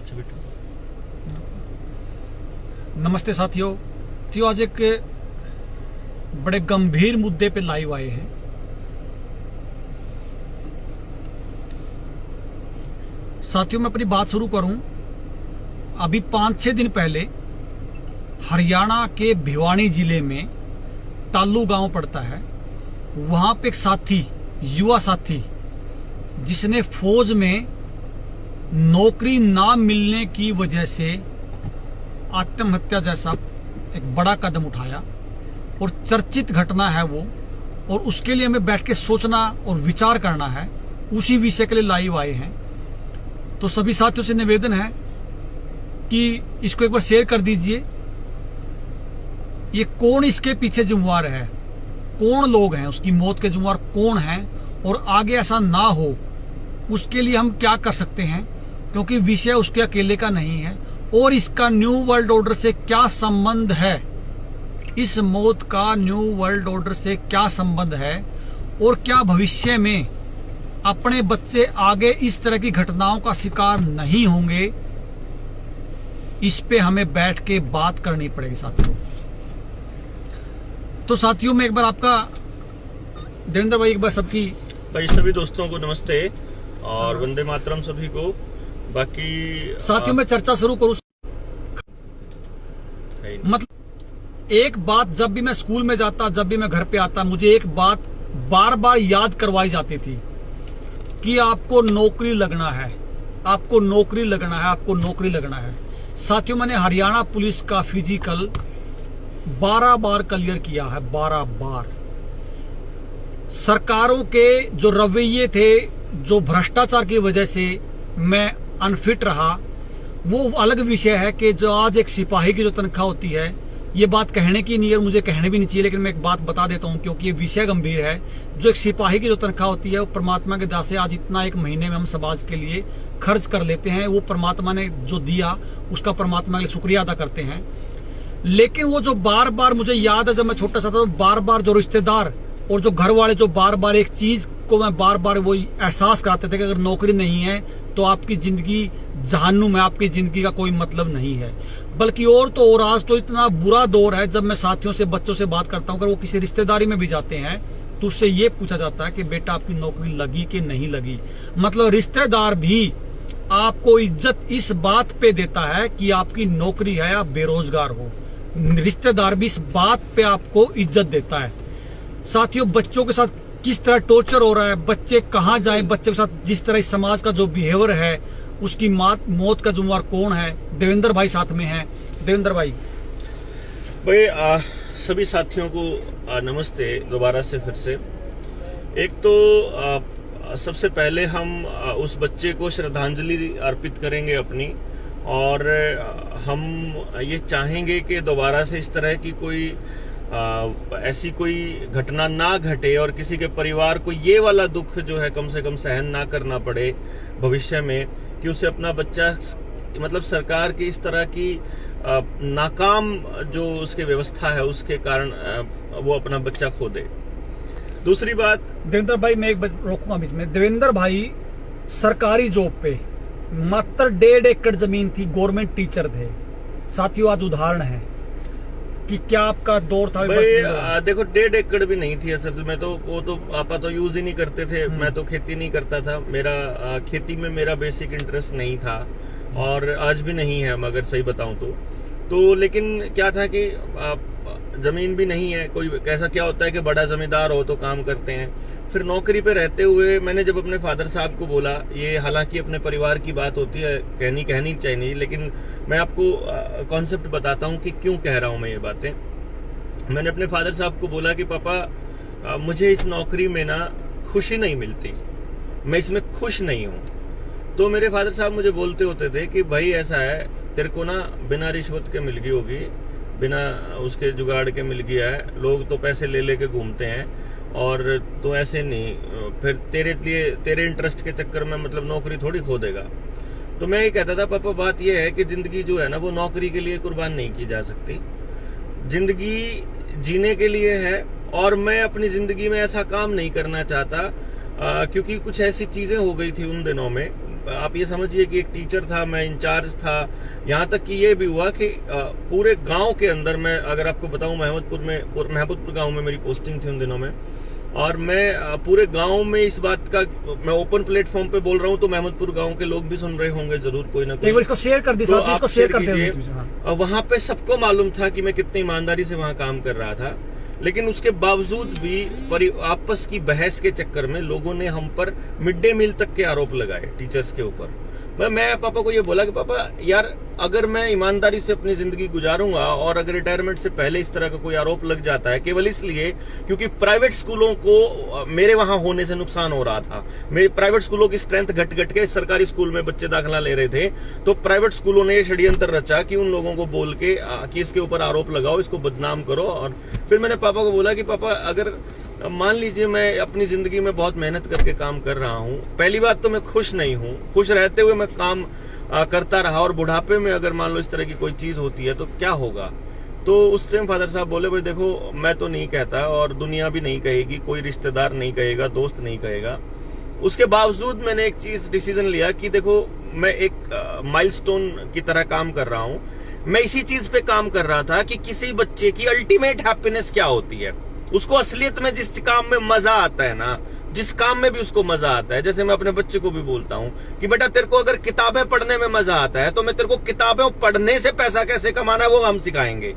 अच्छा बेटा। नमस्ते साथियों, आज एक बड़े गंभीर मुद्दे पे लाइव आए हैं। साथियों, मैं अपनी बात शुरू करूं, अभी 5-6 दिन पहले हरियाणा के भिवानी जिले में तालू गांव पड़ता है, वहां पे एक साथी, युवा साथी, जिसने फौज में नौकरी ना मिलने की वजह से आत्महत्या जैसा एक बड़ा कदम उठाया और चर्चित घटना है वो, और उसके लिए हमें बैठ के सोचना और विचार करना है। उसी विषय के लिए लाइव आए हैं। तो सभी साथियों से निवेदन है कि इसको एक बार शेयर कर दीजिए। ये कौन इसके पीछे जिम्मेवार है, कौन लोग हैं, उसकी मौत के जिम्मेवार कौन हैं, और आगे ऐसा ना हो उसके लिए हम क्या कर सकते हैं, क्योंकि विषय उसके अकेले का नहीं है। और इसका न्यू वर्ल्ड ऑर्डर से क्या संबंध है, इस मौत का न्यू वर्ल्ड ऑर्डर से क्या संबंध है, और क्या भविष्य में अपने बच्चे आगे इस तरह की घटनाओं का शिकार नहीं होंगे, इस पे हमें बैठ के बात करनी पड़ेगी साथियों। तो साथियों, मैं एक बार आपका देवेंद्र भाई, एक बार सबकी भाई सभी दोस्तों को नमस्ते और वंदे मातरम सभी को। बाकी साथियों, मैं चर्चा शुरू करूं, मतलब एक बात जब भी मैं स्कूल में जाता, जब भी मैं घर पे आता, मुझे एक बात बार बार याद करवाई जाती थी कि आपको नौकरी लगना है, आपको नौकरी लगना है, आपको नौकरी लगना है। साथियों, मैंने हरियाणा पुलिस का फिजिकल 12 बार क्लियर किया है, 12 बार। सरकारों के जो रवैये थे, जो भ्रष्टाचार की वजह से मैं अनफिट रहा, वो अलग विषय है कि जो आज एक सिपाही की जो तनख्वाह होती है, ये बात कहने की नहीं है, मुझे कहने भी नहीं चाहिए, लेकिन मैं एक बात बता देता हूं क्योंकि ये विषय गंभीर है। जो एक सिपाही की जो तनख्वाह होती है, वो परमात्मा के दया से आज इतना एक महीने में हम समाज के लिए खर्च कर लेते हैं। वो परमात्मा ने जो दिया, उसका परमात्मा के लिए शुक्रिया अदा करते हैं। लेकिन वो जो बार बार, मुझे याद है जब मैं छोटा सा था, तो बार बार जो रिश्तेदार और जो घर वाले जो बार बार एक चीज को मैं बार बार वो एहसास कराते थे कि अगर नौकरी नहीं है तो आपकी जिंदगी जहन्नुम है, आपकी जिंदगी का कोई मतलब नहीं है। बल्कि और तो और, आज तो इतना बुरा दौर है, जब मैं साथियों से, बच्चों से बात करता हूं, अगर वो किसी रिश्तेदारी में भी जाते हैं तो उससे ये पूछा जाता है कि बेटा आपकी नौकरी लगी कि नहीं लगी। मतलब रिश्तेदार भी आपको इज्जत इस बात पे देता है कि आपकी नौकरी है, आप बेरोजगार हो। रिश्तेदार भी इस बात पे आपको इज्जत देता है। साथियों, बच्चों के साथ किस तरह टॉर्चर हो रहा है, बच्चे कहां जाएं, बच्चे के साथ जिस तरह इस समाज का जो बिहेवियर है, उसकी मौत का जिम्मेवार कौन है। देवेंद्र भाई साथ में हैं। देवेंद्र भाई, सभी साथियों को नमस्ते दोबारा से फिर से। एक तो सबसे पहले हम उस बच्चे को श्रद्धांजलि अर्पित करेंगे अपनी, और हम ये चाहेंगे कि दोबारा से इस तरह की कोई ऐसी कोई घटना ना घटे और किसी के परिवार को ये वाला दुख जो है कम से कम सहन ना करना पड़े भविष्य में, कि उसे अपना बच्चा, मतलब सरकार की इस तरह की नाकाम जो उसकी व्यवस्था है उसके कारण वो अपना बच्चा खो दे। दूसरी बात, देवेंद्र भाई, मैं एक रोकूंगा बीच में। देवेंद्र भाई सरकारी जॉब पे मात्र 1.5 एकड़ जमीन थी, गवर्नमेंट टीचर थे। साथियों, आज उदाहरण है कि क्या आपका दौर था। देखो, 1.5 एकड़ भी नहीं थी असल में, तो वो तो पापा तो यूज ही नहीं करते थे। मैं तो खेती नहीं करता था, मेरा खेती में मेरा बेसिक इंटरेस्ट नहीं था और आज भी नहीं है, मगर सही बताऊं तो लेकिन क्या था कि जमीन भी नहीं है कोई। कैसा क्या होता है कि बड़ा जमींदार हो तो काम करते हैं। फिर नौकरी पे रहते हुए मैंने जब अपने फादर साहब को बोला, ये हालांकि अपने परिवार की बात होती है, कहनी चाहिए, लेकिन मैं आपको कॉन्सेप्ट बताता हूँ कि क्यों कह रहा हूँ मैं ये बातें। मैंने अपने फादर साहब को बोला कि पापा, मुझे इस नौकरी में ना खुशी नहीं मिलती, मैं इसमें खुश नहीं हूँ। तो मेरे फादर साहब मुझे बोलते होते थे कि भाई ऐसा है, तेरे को ना बिना रिश्वत के मिल गई होगी, बिना उसके जुगाड़ के मिल गया है। लोग तो पैसे ले लेके घूमते हैं और तो ऐसे नहीं, फिर तेरे इंटरेस्ट के चक्कर में मतलब नौकरी थोड़ी खो देगा। तो मैं ये कहता था, पापा बात ये है कि जिंदगी जो है ना वो नौकरी के लिए कुर्बान नहीं की जा सकती, जिंदगी जीने के लिए है। और मैं अपनी जिंदगी में ऐसा काम नहीं करना चाहता क्योंकि कुछ ऐसी चीजें हो गई थी उन दिनों में, आप ये समझिए कि एक टीचर था, मैं इंचार्ज था, यहाँ तक कि ये भी हुआ कि पूरे गांव के अंदर, मैं अगर आपको बताऊं, महमूदपुर गांव में मेरी पोस्टिंग थी उन दिनों में, और मैं पूरे गांव में इस बात का, मैं ओपन प्लेटफॉर्म पे बोल रहा हूं तो महमूदपुर गांव के लोग भी सुन रहे होंगे जरूर, कोई ना कोई। एक बार इसको शेयर कर दी, तो साथ में इसको शेयर कर दीजिए। वहां पे सबको मालूम था कि मैं कितनी ईमानदारी से वहां काम कर रहा था, लेकिन उसके बावजूद भी आपस की बहस के चक्कर में लोगों ने हम पर मिड डे मील तक के आरोप लगाए टीचर्स के ऊपर। मैं पापा को ये बोला कि पापा यार, अगर मैं ईमानदारी से अपनी जिंदगी गुजारूंगा और अगर रिटायरमेंट से पहले इस तरह का कोई आरोप लग जाता है केवल इसलिए क्योंकि प्राइवेट स्कूलों को मेरे वहां होने से नुकसान हो रहा था, मेरे प्राइवेट स्कूलों की स्ट्रेंथ घट के सरकारी स्कूल में बच्चे दाखिला ले रहे थे, तो प्राइवेट स्कूलों ने षड्यंत्र रचा कि उन लोगों को बोल के कि इसके ऊपर आरोप लगाओ, इसको बदनाम करो। और फिर मैंने पापा को बोला कि पापा, अगर मान लीजिए मैं अपनी जिंदगी में बहुत मेहनत करके काम कर रहा हूं, पहली बात तो मैं खुश नहीं हूं, खुश रहते हुए मैं काम करता रहा और बुढ़ापे में अगर मान लो इस तरह की कोई चीज होती है तो क्या होगा। तो उस टाइम फादर साहब बोले, भाई देखो, मैं तो नहीं कहता और दुनिया भी नहीं कहेगी, कोई रिश्तेदार नहीं कहेगा, दोस्त नहीं कहेगा। उसके बावजूद मैंने एक चीज डिसीजन लिया कि देखो, मैं एक माइलस्टोन की तरह काम कर रहा हूं। मैं इसी चीज पे काम कर रहा था कि किसी बच्चे की अल्टीमेट हैप्पीनेस क्या होती है, उसको असलियत में जिस काम में मजा आता है ना, जिस काम में भी उसको मजा आता है। जैसे मैं अपने बच्चे को भी बोलता हूं कि बेटा, तेरे को अगर किताबें पढ़ने में मजा आता है तो मैं तेरे को किताबें पढ़ने से पैसा कैसे कमाना है वो हम सिखाएंगे।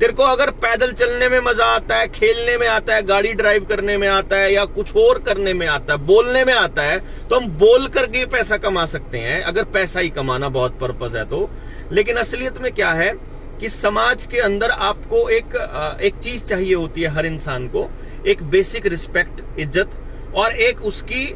तेरे को अगर पैदल चलने में मजा आता है, खेलने में आता है, गाड़ी ड्राइव करने में आता है, या कुछ और करने में आता है, बोलने में आता है, तो हम बोल करके पैसा कमा सकते हैं, अगर पैसा ही कमाना बहुत पर्पस है तो। लेकिन असलियत में क्या है कि समाज के अंदर आपको एक चीज चाहिए होती है हर इंसान को, एक बेसिक रिस्पेक्ट, इज्जत, और एक उसकी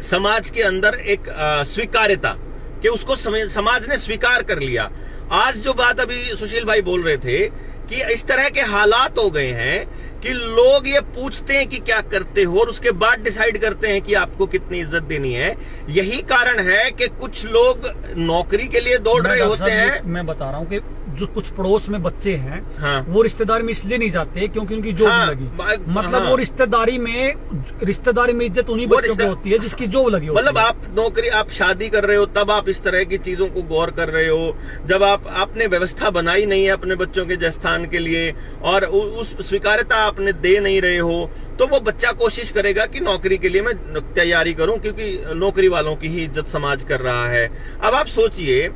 समाज के अंदर एक स्वीकार्यता कि उसको समाज ने स्वीकार कर लिया। आज जो बात अभी सुशील भाई बोल रहे थे कि इस तरह के हालात हो गए हैं कि लोग ये पूछते हैं कि क्या करते हो और उसके बाद डिसाइड करते हैं कि आपको कितनी इज्जत देनी है। यही कारण है कि कुछ लोग नौकरी के लिए दौड़ रहे होते हैं। मैं बता रहा हूँ कि जो कुछ पड़ोस में बच्चे हैं, हाँ, वो रिश्तेदारी में इसलिए नहीं जाते क्योंकि उनकी जॉब हाँ, लगी। मतलब हाँ, वो रिश्तेदारी में इज्जत उन्हीं बच्चों को होती है जिसकी जॉब लगी होती है। मतलब आप नौकरी, आप शादी कर रहे हो तब आप इस तरह की चीजों को गौर कर रहे हो, जब आपने व्यवस्था बनाई नहीं है अपने बच्चों के जयस्थान के लिए और उस स्वीकार्यता आपने दे नहीं रहे हो, तो वो बच्चा कोशिश करेगा कि नौकरी के लिए मैं तैयारी करूं क्योंकि नौकरी वालों की ही इज्जत समाज कर रहा है। अब आप सोचिए,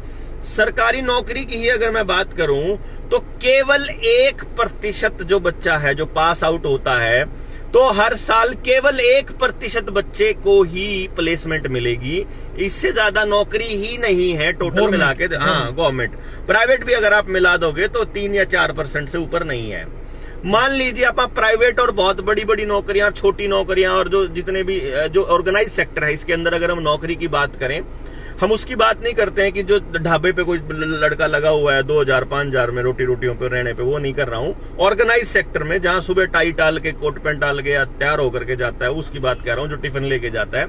सरकारी नौकरी की ही अगर मैं बात करूं तो केवल 1% जो बच्चा है जो पास आउट होता है, तो हर साल केवल 1% बच्चे को ही प्लेसमेंट मिलेगी। इससे ज्यादा नौकरी ही नहीं है टोटल मिला के। हाँ, गवर्नमेंट, प्राइवेट भी अगर आप मिला दोगे तो 3 या 4% से ऊपर नहीं है। मान लीजिए आप प्राइवेट और बहुत बड़ी बड़ी नौकरियां, छोटी नौकरियां और जो जितने भी जो ऑर्गेनाइज सेक्टर है इसके अंदर अगर हम नौकरी की बात करें, हम उसकी बात नहीं करते हैं कि जो ढाबे पे कोई लड़का लगा हुआ है 2000-5000 में रोटियों पे रहने पे, वो नहीं कर रहा हूं। ऑर्गेनाइज सेक्टर में जहां सुबह टाई टाल के, कोट पैंट डाल के या तैयार होकर के जाता है, उसकी बात कर रहा हूं, जो टिफिन लेके जाता है,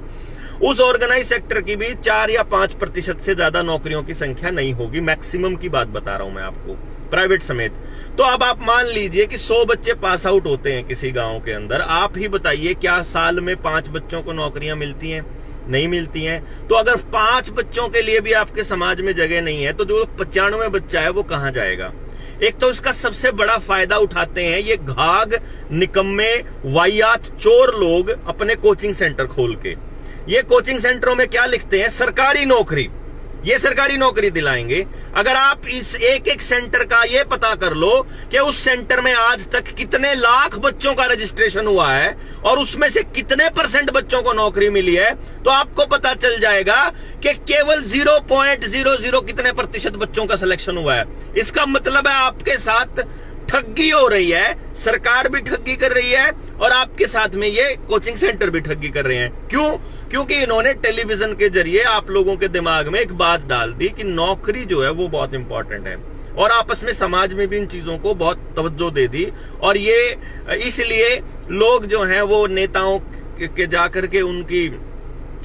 उस ऑर्गेनाइज सेक्टर की भी 4 या 5% से ज्यादा नौकरियों की संख्या नहीं होगी। मैक्सिमम की बात बता रहा हूं मैं आपको, प्राइवेट समेत। तो अब आप मान लीजिए कि 100 बच्चे पास आउट होते हैं किसी गांव के अंदर, आप ही बताइए क्या साल में 5 बच्चों को नौकरियां मिलती हैं? नहीं मिलती हैं। तो अगर 5 बच्चों के लिए भी आपके समाज में जगह नहीं है तो जो 95 बच्चा है वो कहां जाएगा? एक तो इसका सबसे बड़ा फायदा उठाते हैं ये घाघ, निकम्मे, वाहियात, चोर लोग अपने कोचिंग सेंटर खोल के। ये कोचिंग सेंटरों में क्या लिखते हैं? सरकारी नौकरी। ये सरकारी नौकरी दिलाएंगे। अगर आप इस एक सेंटर का ये पता कर लो कि उस सेंटर में आज तक कितने लाख बच्चों का रजिस्ट्रेशन हुआ है और उसमें से कितने % बच्चों को नौकरी मिली है, तो आपको पता चल जाएगा कि केवल 0.00 कितने % बच्चों का सिलेक्शन हुआ है। इसका मतलब है आपके साथ ठगी हो रही है, सरकार भी ठगी कर रही है और आपके साथ में ये कोचिंग सेंटर भी ठगी कर रहे हैं। क्यों? क्योंकि इन्होंने टेलीविजन के जरिए आप लोगों के दिमाग में एक बात डाल दी कि नौकरी जो है वो बहुत इंपॉर्टेंट है, और आपस में समाज में भी इन चीजों को बहुत तवज्जो दे दी। और ये इसलिए लोग जो हैं वो नेताओं के जाकर के उनकी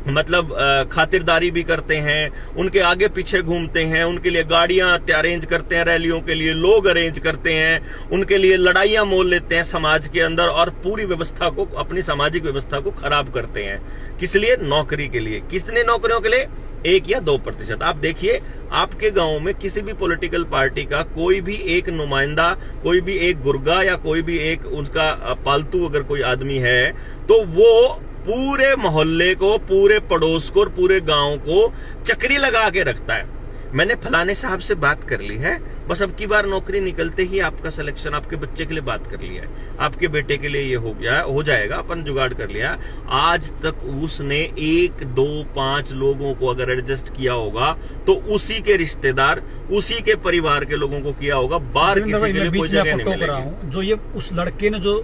मतलब खातिरदारी भी करते हैं, उनके आगे पीछे घूमते हैं, उनके लिए गाड़ियां अरेंज करते हैं, रैलियों के लिए लोग अरेंज करते हैं, उनके लिए लड़ाइयां मोल लेते हैं समाज के अंदर और पूरी व्यवस्था को, अपनी सामाजिक व्यवस्था को खराब करते हैं। किस लिए? नौकरी के लिए। कितने नौकरियों के लिए? 1 या 2%। आप देखिए, आपके गांव में किसी भी पॉलिटिकल पार्टी का कोई भी एक नुमाइंदा, कोई भी एक गुर्गा या कोई भी एक उसका पालतू अगर कोई आदमी है, तो वो पूरे मोहल्ले को, पूरे पड़ोस को और पूरे गांव को चक्री लगा के रखता है। मैंने फलाने साहब से बात कर ली है, बस अब की बार नौकरी निकलते ही आपका सिलेक्शन, आपके बच्चे के लिए बात कर लिया है, आपके बेटे के लिए ये हो गया, हो जाएगा, अपन जुगाड़ कर लिया। आज तक उसने 1, 2, 5 लोगों को अगर एडजस्ट किया होगा तो उसी के रिश्तेदार, उसी के परिवार के लोगों को किया होगा। बाहर किसी के लिए कोई जगह नहीं मिलेगी। जो ये उस लड़के ने जो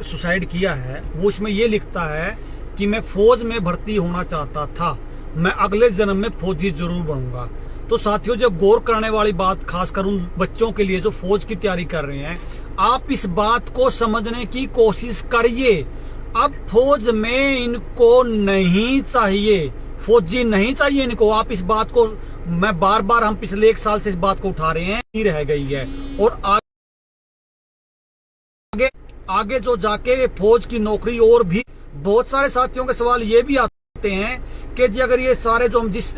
सुसाइड किया है, वो इसमें ये लिखता है कि मैं फौज में भर्ती होना चाहता था, मैं अगले जन्म में फौजी जरूर बनूंगा। तो साथियों, जो गौर करने वाली बात, खासकर उन बच्चों के लिए जो फौज की तैयारी कर रहे हैं, आप इस बात को समझने की कोशिश करिए। अब फौज में इनको नहीं चाहिए, फौजी नहीं चाहिए इनको। आप इस बात को, मैं बार बार, हम पिछले 1 साल से इस बात को उठा रहे हैं, ही रह गई है। और आगे जो जाके फौज की नौकरी, और भी बहुत सारे साथियों के सवाल ये भी आते हैं कि जी अगर ये सारे जो हम जिस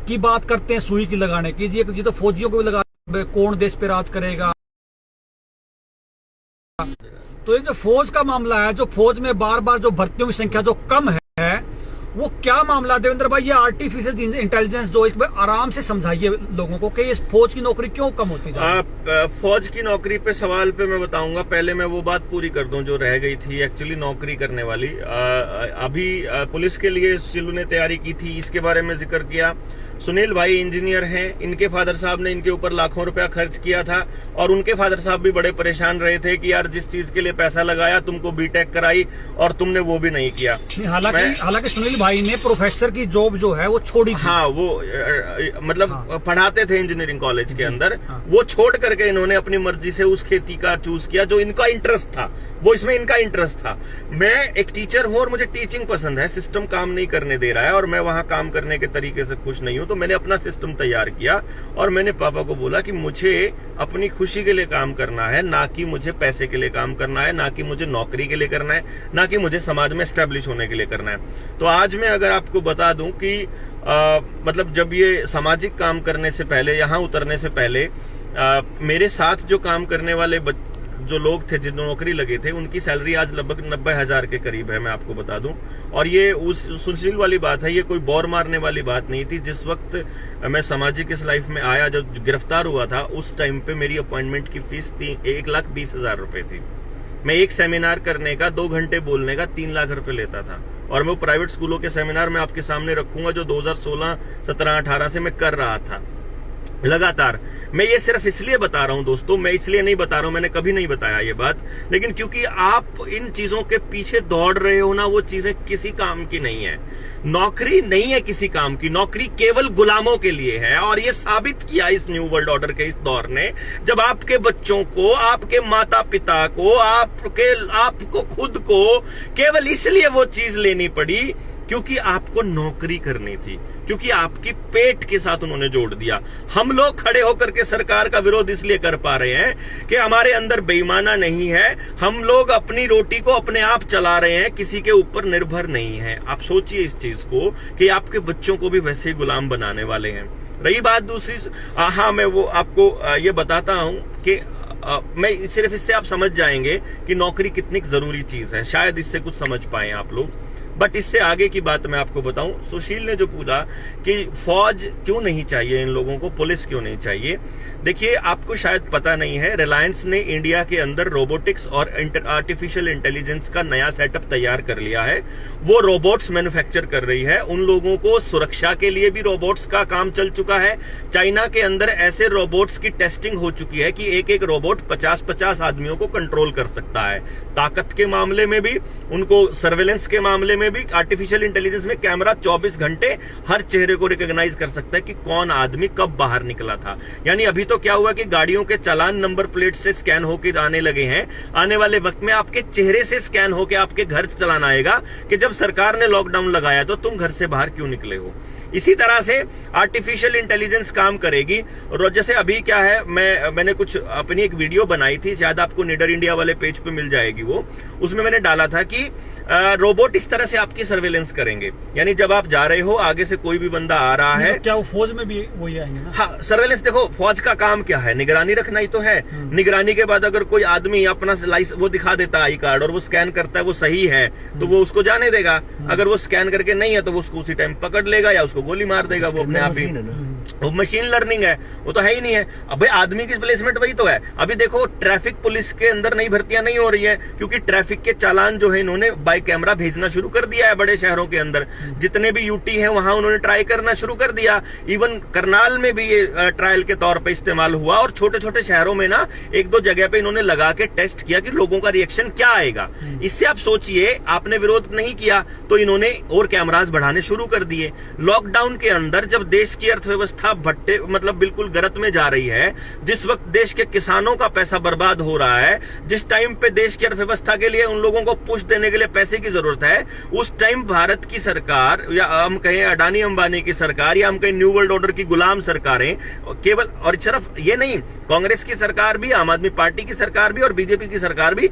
की बात करते हैं सुई की लगाने की, जी तो फौजियों को भी लगा, कौन देश पे राज करेगा। तो ये जो फौज का मामला है, जो फौज में बार बार जो भर्तियों की संख्या जो कम है, वो क्या मामला देवेंद्र भाई? ये आर्टिफिशियल इंटेलिजेंस जो, इसमें आराम से समझाइए लोगों को कि इस फौज की नौकरी क्यों कम होती है। फौज की नौकरी पे सवाल पे मैं बताऊंगा, पहले मैं वो बात पूरी कर दूं जो रह गई थी एक्चुअली नौकरी करने वाली। अभी पुलिस के लिए सिल्लू ने तैयारी की थी, इसके बारे में जिक्र किया। सुनील भाई इंजीनियर हैं, इनके फादर साहब ने इनके ऊपर लाखों रुपया खर्च किया था और उनके फादर साहब भी बड़े परेशान रहे थे कि यार जिस चीज के लिए पैसा लगाया, तुमको बीटेक कराई और तुमने वो भी नहीं किया। हालांकि सुनील भाई ने प्रोफेसर की जॉब जो है वो छोड़ी थी। हाँ, वो मतलब पढ़ाते थे इंजीनियरिंग कॉलेज के अंदर, वो छोड़ करके इन्होंने अपनी मर्जी से उस खेती का चूज किया जो इनका इंटरेस्ट था, वो इसमें इनका इंटरेस्ट था। मैं एक टीचर हूं और मुझे टीचिंग पसंद है, सिस्टम काम नहीं करने दे रहा है और मैं वहां काम करने के तरीके से खुश नहीं हूं, तो मैंने अपना सिस्टम तैयार किया और मैंने पापा को बोला कि मुझे अपनी खुशी के लिए काम करना है, ना कि मुझे पैसे के लिए काम करना है, ना कि मुझे नौकरी के लिए करना है, ना कि मुझे समाज में एस्टेब्लिश होने के लिए करना है। तो आज मैं अगर आपको बता दूं कि मतलब जब ये सामाजिक काम करने से पहले, यहाँ उतरने से पहले, मेरे साथ जो काम करने वाले जो लोग थे, जिन नौकरी लगे थे, उनकी सैलरी आज लगभग 90,000 के करीब है, मैं आपको बता दूं। और ये उस सुशील वाली बात है, ये कोई बौर मारने वाली बात नहीं थी। जिस वक्त मैं सामाजिक इस लाइफ में आया, जब गिरफ्तार हुआ था, उस टाइम पे मेरी अपॉइंटमेंट की फीस थी 1,20,000 रुपए थी। मैं एक सेमिनार करने का, 2 घंटे बोलने का 3 लाख रुपए लेता था। और मैं प्राइवेट स्कूलों के सेमिनार में आपके सामने रखूंगा जो 2016, 17, 18 से मैं कर रहा था लगातार। मैं ये सिर्फ इसलिए बता रहा हूं दोस्तों, मैं इसलिए नहीं बता रहा हूं, मैंने कभी नहीं बताया ये बात, लेकिन क्योंकि आप इन चीजों के पीछे दौड़ रहे हो ना, वो चीजें किसी काम की नहीं है। नौकरी नहीं है किसी काम की, नौकरी केवल गुलामों के लिए है। और ये साबित किया इस न्यू वर्ल्ड ऑर्डर के इस दौर ने, जब आपके बच्चों को, आपके माता पिता को, आपको खुद को केवल इसलिए वो चीज लेनी पड़ी क्योंकि आपको नौकरी करनी थी, क्योंकि आपकी पेट के साथ उन्होंने जोड़ दिया। हम लोग खड़े होकर के सरकार का विरोध इसलिए कर पा रहे हैं कि हमारे अंदर बेईमाना नहीं है, हम लोग अपनी रोटी को अपने आप चला रहे हैं, किसी के ऊपर निर्भर नहीं है। आप सोचिए इस चीज को कि आपके बच्चों को भी वैसे ही गुलाम बनाने वाले हैं। रही बात दूसरी, हाँ, मैं वो आपको ये बताता हूं कि मैं सिर्फ इससे आप समझ जाएंगे कि नौकरी कितनी जरूरी चीज है, शायद इससे कुछ समझ पाए आप लोग। बट इससे आगे की बात मैं आपको बताऊं, सुशील ने जो पूछा कि फौज क्यों नहीं चाहिए इन लोगों को, पुलिस क्यों नहीं चाहिए। देखिए, आपको शायद पता नहीं है, रिलायंस ने इंडिया के अंदर रोबोटिक्स और आर्टिफिशियल इंटेलिजेंस का नया सेटअप तैयार कर लिया है। वो रोबोट्स मैन्युफैक्चर कर रही है, उन लोगों को सुरक्षा के लिए भी रोबोट्स का काम चल चुका है। चाइना के अंदर ऐसे रोबोट्स की टेस्टिंग हो चुकी है कि एक एक रोबोट 50-50 आदमियों को कंट्रोल कर सकता है। ताकत के मामले में भी, उनको सर्वेलेंस के मामले में में भी आर्टिफिशियल इंटेलिजेंस में कैमरा 24 घंटे हर चेहरे को रिकॉग्नाइज कर सकता है कि कौन आदमी कब बाहर निकला था। यानी अभी तो क्या हुआ कि गाड़ियों के चालान नंबर प्लेट से स्कैन होकर आने लगे हैं, आने वाले वक्त में आपके चेहरे से स्कैन होकर आपके घर चालान आएगा कि जब सरकार ने लॉकडाउन लगाया तो तुम घर से बाहर क्यों निकले हो। इसी तरह से आर्टिफिशियल इंटेलिजेंस काम करेगी। और जैसे अभी क्या है, मैंने कुछ अपनी एक वीडियो बनाई थी, शायद आपको निडर इंडिया वाले पेज पे मिल जाएगी वो, उसमें मैंने डाला था कि रोबोट इस तरह से आपकी सर्वेलेंस करेंगे। यानी जब आप जा रहे हो, आगे से कोई भी बंदा आ रहा है, क्या वो फौज में भी वही आएंगे ना? हाँ, सर्वेलेंस। देखो फौज का काम क्या है, निगरानी रखना ही तो है। निगरानी के बाद अगर कोई आदमी अपना वो दिखा देता आई कार्ड और वो स्कैन करता है, वो सही है तो वो उसको जाने देगा। अगर वो स्कैन करके नहीं है तो वो उसको उसी टाइम पकड़ लेगा या उसको गोली मार देगा। वो अपने आप ही, वो मशीन लर्निंग है, वो तो है ही नहीं है। अब भाई आदमी की प्लेसमेंट वही तो है। अभी देखो ट्रैफिक पुलिस के अंदर नई भर्तियां नहीं हो रही है, क्योंकि ट्रैफिक के चालान जो है इन्होंने बाय कैमरा भेजना शुरू कर दिया है बड़े शहरों के अंदर। जितने भी यूटी हैं वहां उन्होंने ट्राई करना शुरू कर दिया। इवन करनाल में भी ये ट्रायल के तौर पे इस्तेमाल हुआ, और छोटे छोटे शहरों में ना 1-2 जगह पे इन्होंने लगा के टेस्ट किया कि लोगों का रिएक्शन क्या आएगा। इससे आप सोचिए, आपने विरोध नहीं किया तो इन्होंने और कैमरास बढ़ाने शुरू कर दिए। लॉकडाउन के अंदर जब देश की अर्थव्यवस्था भट्टे मतलब बिल्कुल गरत में जा रही है, जिस वक्त देश के किसानों का पैसा बर्बाद हो रहा है, जिस टाइम पे देश की अर्थव्यवस्था के लिए उन लोगों को पुश देने के लिए पैसे की जरूरत है, उस टाइम भारत की सरकार या हम कहें अडानी अंबानी की सरकार या हम कहें न्यू वर्ल्ड ऑर्डर की गुलाम सरकारें केवल, और सिर्फ ये नहीं, कांग्रेस की सरकार भी, आम आदमी पार्टी की सरकार भी और बीजेपी की सरकार भी,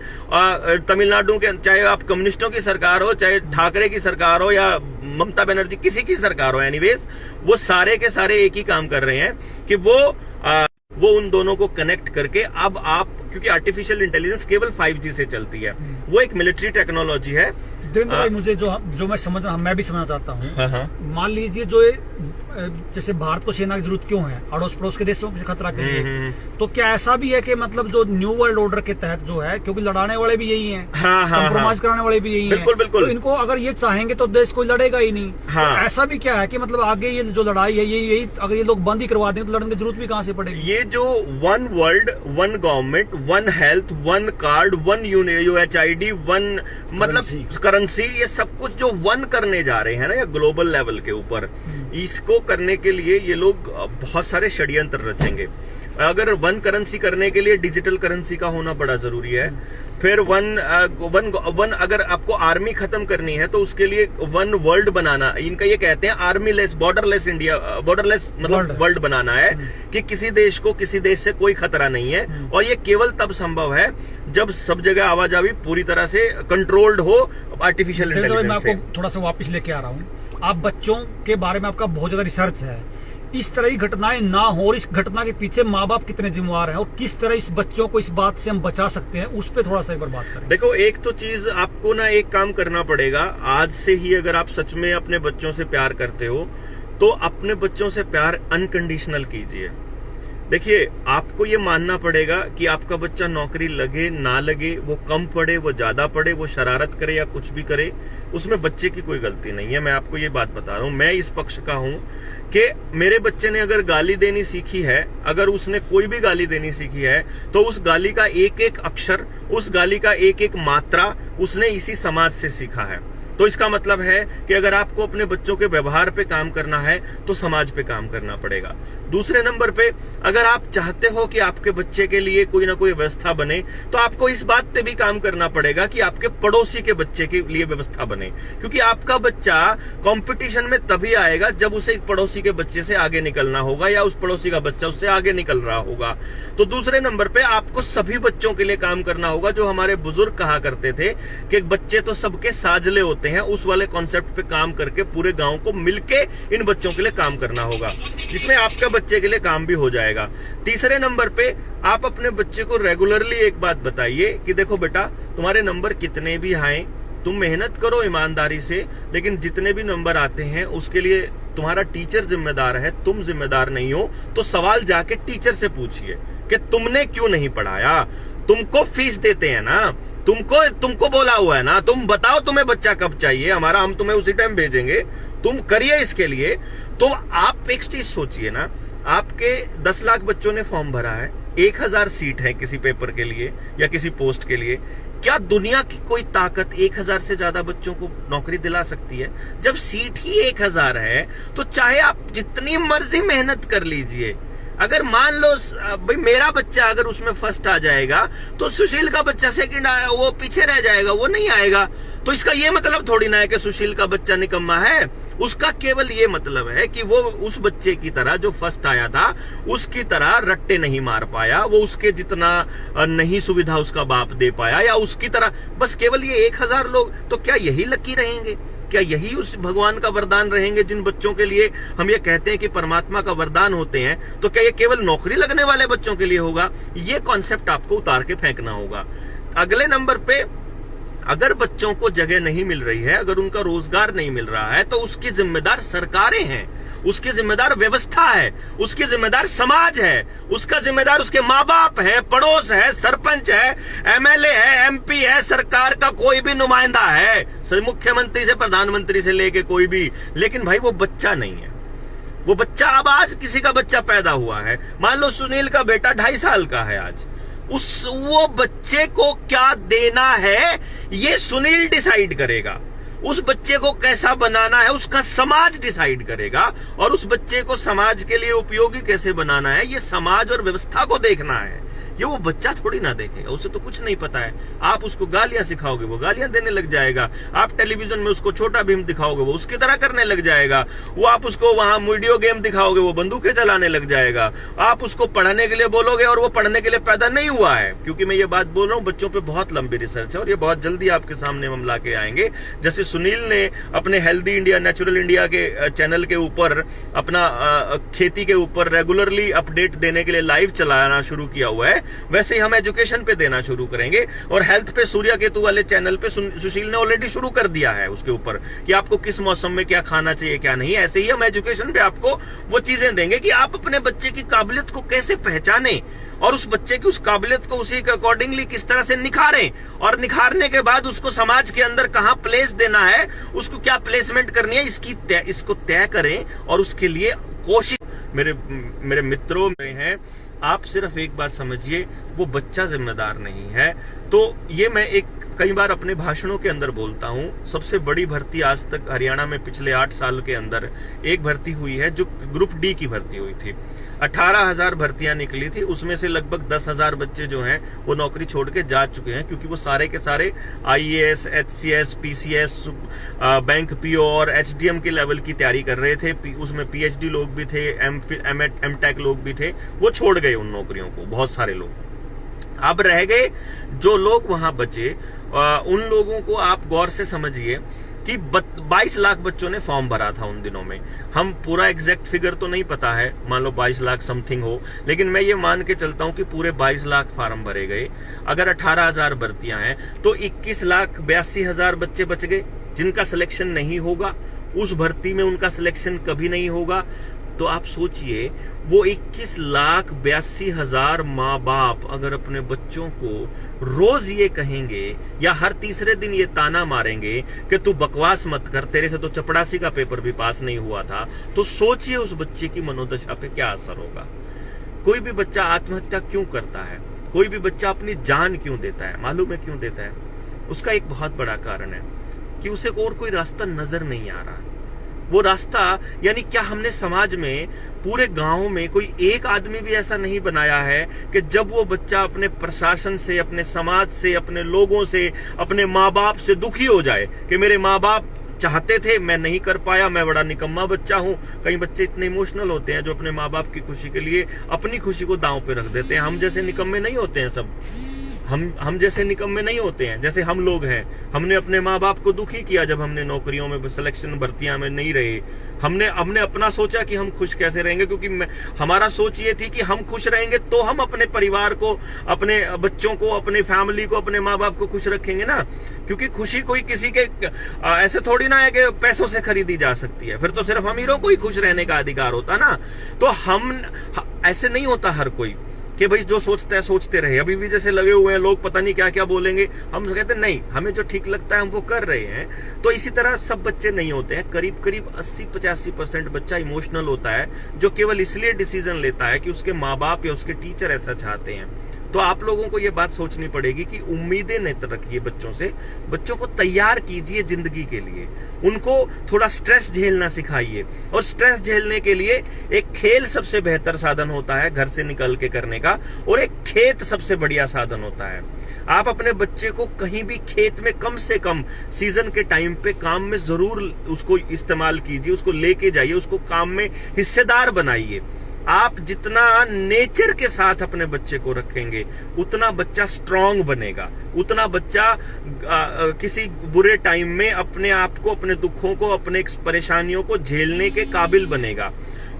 तमिलनाडु के चाहे आप कम्युनिस्टों की सरकार हो, चाहे ठाकरे की सरकार हो या ममता बनर्जी किसी की सरकार हो, एनीवेज वो सारे के सारे एक ही काम कर रहे हैं कि वो उन दोनों को कनेक्ट करके अब आप, क्योंकि आर्टिफिशियल इंटेलिजेंस केवल 5G से चलती है, वो एक मिलिट्री टेक्नोलॉजी है। देवेंद्र भाई, मुझे जो मैं समझ रहा हूँ, मैं भी समझना चाहता हूँ। मान लीजिए जो जैसे भारत को सेना की जरूरत क्यों है, अड़ोस पड़ोस के देशों के खतरा के लिए, तो क्या ऐसा भी है कि मतलब जो न्यू वर्ल्ड ऑर्डर के तहत जो है, क्योंकि लड़ाने वाले भी यही हैं, कंप्रोमाइज कराने वाले भी यही हैं, बिल्कुल। तो इनको अगर ये चाहेंगे तो देश कोई लड़ेगा ही नहीं। हाँ। तो ऐसा भी क्या है कि मतलब आगे ये जो लड़ाई है यही अगर ये लोग बंद ही करवा दें तो लड़ने की जरूरत भी कहाँ से पड़ेगी? ये जो 1 world 1 government 1 health 1 card 1 UHID 1 मतलब करेंसी, ये सब कुछ जो 1 करने जा रहे हैं ना, या ग्लोबल लेवल के ऊपर, इसको करने के लिए ये लोग बहुत सारे षड्यंत्र रचेंगे। अगर 1 करेंसी करने के लिए डिजिटल करेंसी का होना बड़ा जरूरी है। फिर 1 अगर आपको आर्मी खत्म करनी है तो उसके लिए 1 वर्ल्ड बनाना, इनका ये कहते हैं army less borderless India, borderless मतलब वर्ल्ड बनाना है कि किसी देश को किसी देश से कोई खतरा नहीं है। और ये केवल तब संभव है जब सब जगह आवाजाही पूरी तरह से कंट्रोल्ड हो आर्टिफिशियल इंटेलिजेंस से। मैं आपको थोड़ा सा वापस लेके आ रहा हूँ। आप बच्चों के बारे में आपका बहुत ज्यादा रिसर्च है, इस तरह की घटनाएं ना हो और इस घटना के पीछे माँ बाप कितने जिम्मेवार हैं और किस तरह इस बच्चों को इस बात से हम बचा सकते हैं, उस पर थोड़ा सा एक बार बात करें। देखो, एक तो चीज आपको ना एक काम करना पड़ेगा आज से ही। अगर आप सच में अपने बच्चों से प्यार करते हो तो अपने बच्चों से प्यार अनकंडीशनल कीजिए। देखिए, आपको ये मानना पड़ेगा कि आपका बच्चा नौकरी लगे ना लगे, वो कम पढ़े वो ज्यादा पढ़े, वो शरारत करे या कुछ भी करे, उसमें बच्चे की कोई गलती नहीं है। मैं आपको ये बात बता रहा हूं, मैं इस पक्ष का हूं कि मेरे बच्चे ने अगर गाली देनी सीखी है, अगर उसने कोई भी गाली देनी सीखी है, तो उस गाली का एक एक अक्षर, उस गाली का एक एक मात्रा उसने इसी समाज से सीखा है। तो इसका मतलब है कि अगर आपको अपने बच्चों के व्यवहार पे काम करना है तो समाज पे काम करना पड़ेगा। दूसरे नंबर पे, अगर आप चाहते हो कि आपके बच्चे के लिए कोई ना कोई व्यवस्था बने तो आपको इस बात पे भी काम करना पड़ेगा कि आपके पड़ोसी के बच्चे के लिए व्यवस्था बने, क्योंकि आपका बच्चा कंपटीशन में तभी आएगा जब उसे एक पड़ोसी के बच्चे से आगे निकलना होगा या उस पड़ोसी का बच्चा उससे आगे निकल रहा होगा। तो दूसरे नंबर पे आपको सभी बच्चों के लिए काम करना होगा। जो हमारे बुजुर्ग कहा करते थे कि बच्चे तो सबके साजले होते हैं, उस वाले कॉन्सेप्ट पे काम करके पूरे गांव को मिलके इन बच्चों के लिए काम करना होगा, जिसमें आपके बच्चे के लिए काम भी हो जाएगा। तीसरे नंबर पे, आप अपने बच्चे को रेगुलरली एक बात बताइए कि देखो बेटा, तुम्हारे नंबर कितने भी आए, तुम मेहनत करो ईमानदारी से, लेकिन जितने भी नंबर आते हैं उसके लिए तुम्हारा टीचर जिम्मेदार है, तुम जिम्मेदार नहीं हो। तो सवाल जाके टीचर से पूछिए कि तुमने क्यों नहीं पढ़ाया। तुमको फीस देते हैं ना, तुमको बोला हुआ है ना, तुम बताओ तुम्हें बच्चा कब चाहिए, हमारा हम तुम्हें उसी टाइम भेजेंगे, तुम करिए इसके लिए। तो आप एक चीज सोचिए ना, आपके 10 लाख बच्चों ने फॉर्म भरा है, 1000 सीट है किसी पेपर के लिए या किसी पोस्ट के लिए, क्या दुनिया की कोई ताकत 1000 से ज्यादा बच्चों को नौकरी दिला सकती है? जब सीट ही 1000 है तो चाहे आप जितनी मर्जी मेहनत कर लीजिए, अगर मान लो भाई मेरा बच्चा अगर उसमें फर्स्ट आ जाएगा तो सुशील का बच्चा सेकंड आया वो पीछे रह जाएगा, वो नहीं आएगा। तो इसका ये मतलब थोड़ी ना है कि सुशील का बच्चा निकम्मा है। उसका केवल ये मतलब है कि वो उस बच्चे की तरह जो फर्स्ट आया था उसकी तरह रट्टे नहीं मार पाया, वो उसके जितना नहीं सुविधा उसका बाप दे पाया या उसकी तरह, बस केवल ये 1000 लोग। तो क्या यही लकी रहेंगे? क्या यही उस भगवान का वरदान रहेंगे जिन बच्चों के लिए हम ये कहते हैं कि परमात्मा का वरदान होते हैं? तो क्या ये केवल नौकरी लगने वाले बच्चों के लिए होगा? ये कॉन्सेप्ट आपको उतार के फेंकना होगा। अगले नंबर पे, अगर बच्चों को जगह नहीं मिल रही है, अगर उनका रोजगार नहीं मिल रहा है, तो उसकी जिम्मेदार सरकारें हैं, उसकी जिम्मेदार व्यवस्था है, उसकी जिम्मेदार समाज है, उसका जिम्मेदार उसके माँ बाप है, पड़ोस है, सरपंच है, एमएलए है, एमपी है, सरकार का कोई भी नुमाइंदा है, मुख्यमंत्री से प्रधानमंत्री से लेके कोई भी। लेकिन भाई वो बच्चा नहीं है, वो बच्चा अब आज किसी का बच्चा पैदा हुआ है, मान लो सुनील का बेटा 2.5 साल का है आज, वो बच्चे को क्या देना है ये सुनील डिसाइड करेगा। उस बच्चे को कैसा बनाना है उसका समाज डिसाइड करेगा, और उस बच्चे को समाज के लिए उपयोगी कैसे बनाना है ये समाज और व्यवस्था को देखना है। ये वो बच्चा थोड़ी ना देखेगा, उसे तो कुछ नहीं पता है। आप उसको गालियां सिखाओगे वो गालियां देने लग जाएगा, आप टेलीविजन में उसको छोटा भीम दिखाओगे वो उसकी तरह करने लग जाएगा, वो आप उसको वहां वीडियो गेम दिखाओगे वो बंदूकें चलाने लग जाएगा, आप उसको पढ़ने के लिए बोलोगे और वो पढ़ने के लिए पैदा नहीं हुआ है। क्योंकि मैं ये बात बोल रहा हूँ, बच्चों पे बहुत लंबी रिसर्च है और ये बहुत जल्दी आपके सामने हम ला के आएंगे। जैसे सुनील ने अपने हेल्दी इंडिया नेचुरल इंडिया के चैनल के ऊपर अपना खेती के ऊपर रेगुलरली अपडेट देने के लिए लाइव चलाना शुरू किया हुआ है, वैसे ही हम एजुकेशन पे देना शुरू करेंगे। और हेल्थ पे सूर्या केतु वाले चैनल पे सुशील ने ऑलरेडी शुरू कर दिया है उसके ऊपर कि आपको किस मौसम में क्या खाना चाहिए क्या नहीं। ऐसे ही हम एजुकेशन पे आपको वो चीजें देंगे कि आप अपने बच्चे की काबिलियत को कैसे पहचाने और उस बच्चे की उस काबिलियत को उसी के अकॉर्डिंगली किस तरह से निखारें, और निखारने के बाद उसको समाज के अंदर कहां प्लेस देना है, उसको क्या प्लेसमेंट करनी है, इसको तय करें और उसके लिए कोशिश। मेरे मित्रों में हैं, आप सिर्फ एक बात समझिए, वो बच्चा जिम्मेदार नहीं है। तो ये मैं कई बार अपने भाषणों के अंदर बोलता हूं, सबसे बड़ी भर्ती आज तक हरियाणा में पिछले 8 साल के अंदर एक भर्ती हुई है जो ग्रुप डी की भर्ती हुई थी। 18,000 भर्तियां निकली थी, उसमें से लगभग 10,000 बच्चे जो हैं वो नौकरी छोड़ के जा चुके हैं, क्योंकि वो सारे के सारे IAS, HCS, PCS, bank PO और HDM के लेवल की तैयारी कर रहे थे। उसमें PhD लोग भी थे, MTech लोग भी थे, वो छोड़ गए उन नौकरियों को, बहुत सारे लोग। अब रह गए जो लोग वहां बचे, उन लोगों को आप गौर से समझिए कि 22 लाख बच्चों ने फॉर्म भरा था उन दिनों में। हम पूरा एग्जैक्ट फिगर तो नहीं पता है, मान लो 22 लाख समथिंग हो, लेकिन मैं ये मान के चलता हूं कि पूरे 22 लाख फार्म भरे गए। अगर 18,000 भर्तियां हैं तो 21,82,000 बच्चे बच गए जिनका सिलेक्शन नहीं होगा, उस भर्ती में उनका सिलेक्शन कभी नहीं होगा। तो आप सोचिए, वो 21,82,000 माँ बाप अगर अपने बच्चों को रोज ये कहेंगे या हर तीसरे दिन ये ताना मारेंगे कि तू बकवास मत कर, तेरे से तो चपड़ासी का पेपर भी पास नहीं हुआ था, तो सोचिए उस बच्चे की मनोदशा पे क्या असर होगा। कोई भी बच्चा आत्महत्या क्यों करता है, कोई भी बच्चा अपनी जान क्यों देता है, मालूम है क्यों देता है? उसका एक बहुत बड़ा कारण है कि उसे और कोई रास्ता नजर नहीं आ रहा। वो रास्ता, यानी क्या हमने समाज में पूरे गांव में कोई एक आदमी भी ऐसा नहीं बनाया है कि जब वो बच्चा अपने प्रशासन से, अपने समाज से, अपने लोगों से, अपने माँ बाप से दुखी हो जाए कि मेरे माँ बाप चाहते थे मैं नहीं कर पाया, मैं बड़ा निकम्मा बच्चा हूं। कई बच्चे इतने इमोशनल होते हैं जो अपने माँ बाप की खुशी के लिए अपनी खुशी को दांव पे रख देते हैं। हम जैसे निकम्मे नहीं होते हैं सब, हम जैसे निकम्मे नहीं होते हैं जैसे हम लोग हैं। हमने अपने माँ बाप को दुखी किया जब हमने नौकरियों में सिलेक्शन भर्तियां में नहीं रहे। हमने अपना सोचा कि हम खुश कैसे रहेंगे, क्योंकि हमारा सोच ये थी कि हम खुश रहेंगे तो हम अपने परिवार को, अपने बच्चों को, अपने फैमिली को, अपने माँ बाप को खुश रखेंगे ना। क्योंकि खुशी कोई किसी के ऐसे थोड़ी ना है कि पैसों से खरीदी जा सकती है, फिर तो सिर्फ अमीरों को ही खुश रहने का अधिकार होता ना। तो हम ऐसे नहीं होता हर कोई कि भाई जो सोचता है सोचते रहे। अभी भी जैसे लगे हुए हैं लोग, पता नहीं क्या क्या बोलेंगे, हम कहते हैं नहीं, हमें जो ठीक लगता है हम वो कर रहे हैं। तो इसी तरह सब बच्चे नहीं होते हैं। करीब करीब 80-85% बच्चा इमोशनल होता है, जो केवल इसलिए डिसीजन लेता है कि उसके माँ बाप या उसके टीचर ऐसा चाहते हैं। तो आप लोगों को ये बात सोचनी पड़ेगी कि उम्मीदें न रखिए बच्चों से, बच्चों को तैयार कीजिए जिंदगी के लिए, उनको थोड़ा स्ट्रेस झेलना सिखाइए। और स्ट्रेस झेलने के लिए एक खेल सबसे बेहतर साधन होता है घर से निकल के करने का, और एक खेत सबसे बढ़िया साधन होता है। आप अपने बच्चे को कहीं भी खेत में कम से कम सीजन के टाइम पे काम में जरूर उसको इस्तेमाल कीजिए, उसको लेके जाइए, उसको काम में हिस्सेदार बनाइए। आप जितना नेचर के साथ अपने बच्चे को रखेंगे उतना बच्चा स्ट्रांग बनेगा, उतना बच्चा किसी बुरे टाइम में अपने आप को, अपने दुखों को, अपने परेशानियों को झेलने के काबिल बनेगा,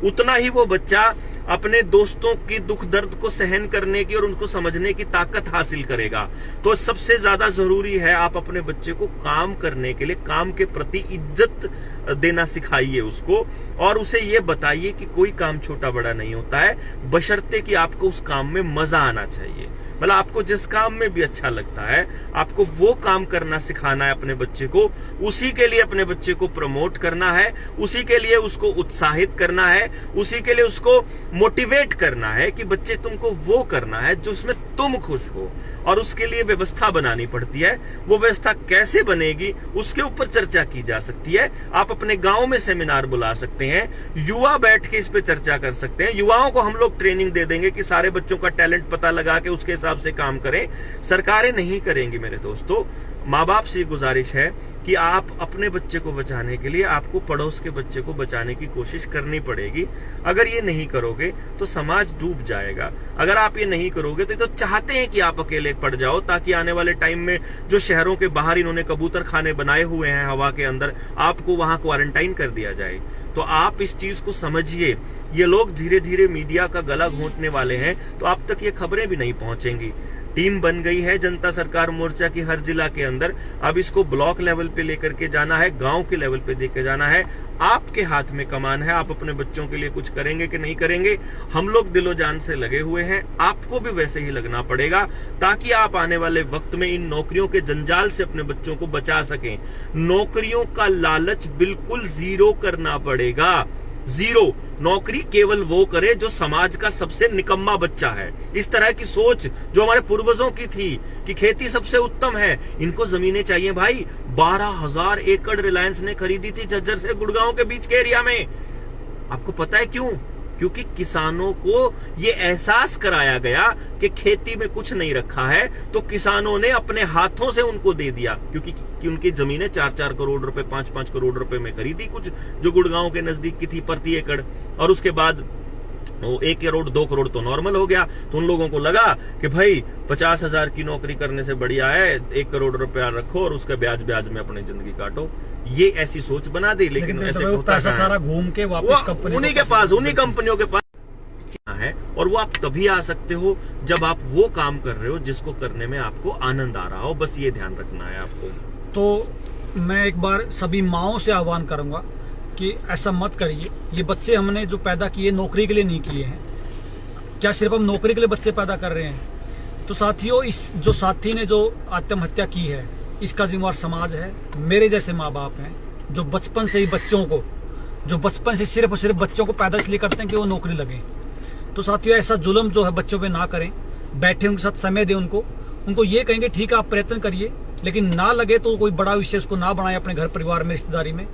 उतना ही वो बच्चा अपने दोस्तों की दुख दर्द को सहन करने की और उनको समझने की ताकत हासिल करेगा। तो सबसे ज्यादा जरूरी है आप अपने बच्चे को काम करने के लिए, काम के प्रति इज्जत देना सिखाइए उसको, और उसे ये बताइए कि कोई काम छोटा बड़ा नहीं होता है, बशर्ते कि आपको उस काम में मजा आना चाहिए। मतलब आपको जिस काम में भी अच्छा लगता है आपको वो काम करना सिखाना है अपने बच्चे को, उसी के लिए अपने बच्चे को प्रमोट करना है, उसी के लिए उसको उत्साहित करना है, उसी के लिए उसको मोटिवेट करना है कि बच्चे तुमको वो करना है जो उसमें तुम खुश हो, और उसके लिए व्यवस्था बनानी पड़ती है। वो व्यवस्था कैसे बनेगी उसके ऊपर चर्चा की जा सकती है। आप अपने गांव में सेमिनार बुला सकते हैं, युवा बैठ के इस पे चर्चा कर सकते हैं, युवाओं को हम लोग ट्रेनिंग दे देंगे कि सारे बच्चों का टैलेंट पता लगा के उसके हिसाब से काम करें। सरकारें नहीं करेंगी मेरे दोस्तों। माँ बाप से गुजारिश है कि आप अपने बच्चे को बचाने के लिए आपको पड़ोस के बच्चे को बचाने की कोशिश करनी पड़ेगी। अगर ये नहीं करोगे तो समाज डूब जाएगा। अगर आप ये नहीं करोगे तो चाहते हैं कि आप अकेले पड़ जाओ, ताकि आने वाले टाइम में जो शहरों के बाहर इन्होंने कबूतर खाने बनाए हुए हैं हवा के अंदर, आपको वहां क्वारंटाइन कर दिया जाए। तो आप इस चीज को समझिए। ये लोग धीरे धीरे मीडिया का गला घोंटने वाले हैं, तो आप तक ये खबरें भी नहीं पहुंचेंगी। टीम बन गई है जनता सरकार मोर्चा की हर जिला के अंदर। अब इसको ब्लॉक लेवल पे लेकर के जाना है, गांव के लेवल पे लेकर जाना है। आपके हाथ में कमान है, आप अपने बच्चों के लिए कुछ करेंगे कि नहीं करेंगे। हम लोग दिलो जान से लगे हुए हैं, आपको भी वैसे ही लगना पड़ेगा, ताकि आप आने वाले वक्त में इन नौकरियों के जंजाल से अपने बच्चों को बचा सकें। नौकरियों का लालच बिल्कुल जीरो करना पड़ेगा। जीरो। नौकरी केवल वो करे जो समाज का सबसे निकम्मा बच्चा है। इस तरह की सोच जो हमारे पूर्वजों की थी कि खेती सबसे उत्तम है, इनको जमीनें चाहिए भाई। 12,000 एकड़ रिलायंस ने खरीदी थी झज्जर से गुड़गांव के बीच के एरिया में। आपको पता है क्यों? क्योंकि किसानों को ये एहसास कराया गया कि खेती में कुछ नहीं रखा है, तो किसानों ने अपने हाथों से उनको दे दिया। क्योंकि उनकी जमीनें 4-4 करोड़ रुपए, 5-5 करोड़ रुपए में खरीदी कुछ, जो गुड़गांव के नजदीक की थी प्रति एकड़, और उसके बाद वो 1 करोड़ 2 करोड़ तो नॉर्मल हो गया। तो उन लोगों को लगा कि भाई 50,000 की नौकरी करने से बढ़िया है 1 करोड़ रुपया रखो और उसका ब्याज में अपनी जिंदगी काटो। ये ऐसी सोच बना दी। लेकिन ऐसे तो पैसा सारा घूम के वापस कंपनी उन्हीं के पास, उन्हीं कंपनियों के पास क्या है, और वो आप तभी आ सकते हो जब आप वो काम कर रहे हो जिसको करने में आपको आनंद आ रहा हो। बस ये ध्यान रखना है आपको। तो मैं एक बार सभी माओं से आह्वान करूंगा कि ऐसा मत करिए। ये बच्चे हमने जो पैदा किए नौकरी के लिए नहीं किए हैं। क्या सिर्फ हम नौकरी के लिए बच्चे पैदा कर रहे हैं? तो साथियों, इस जो साथी ने जो आत्महत्या की है इसका जिम्मेवार समाज है। मेरे जैसे माँ बाप हैं जो बचपन से ही बच्चों को, जो बचपन से सिर्फ और सिर्फ बच्चों को पैदा इसलिए करते हैं कि वो नौकरी लगे। तो साथियों, ऐसा जुल्म जो है बच्चों पे ना करें। बैठे उनके साथ समय दें, उनको ये कहेंगे ठीक है आप प्रयत्न करिए, लेकिन ना लगे तो कोई बड़ा विषय उसको ना बनाए अपने घर परिवार में, रिश्तेदारी में।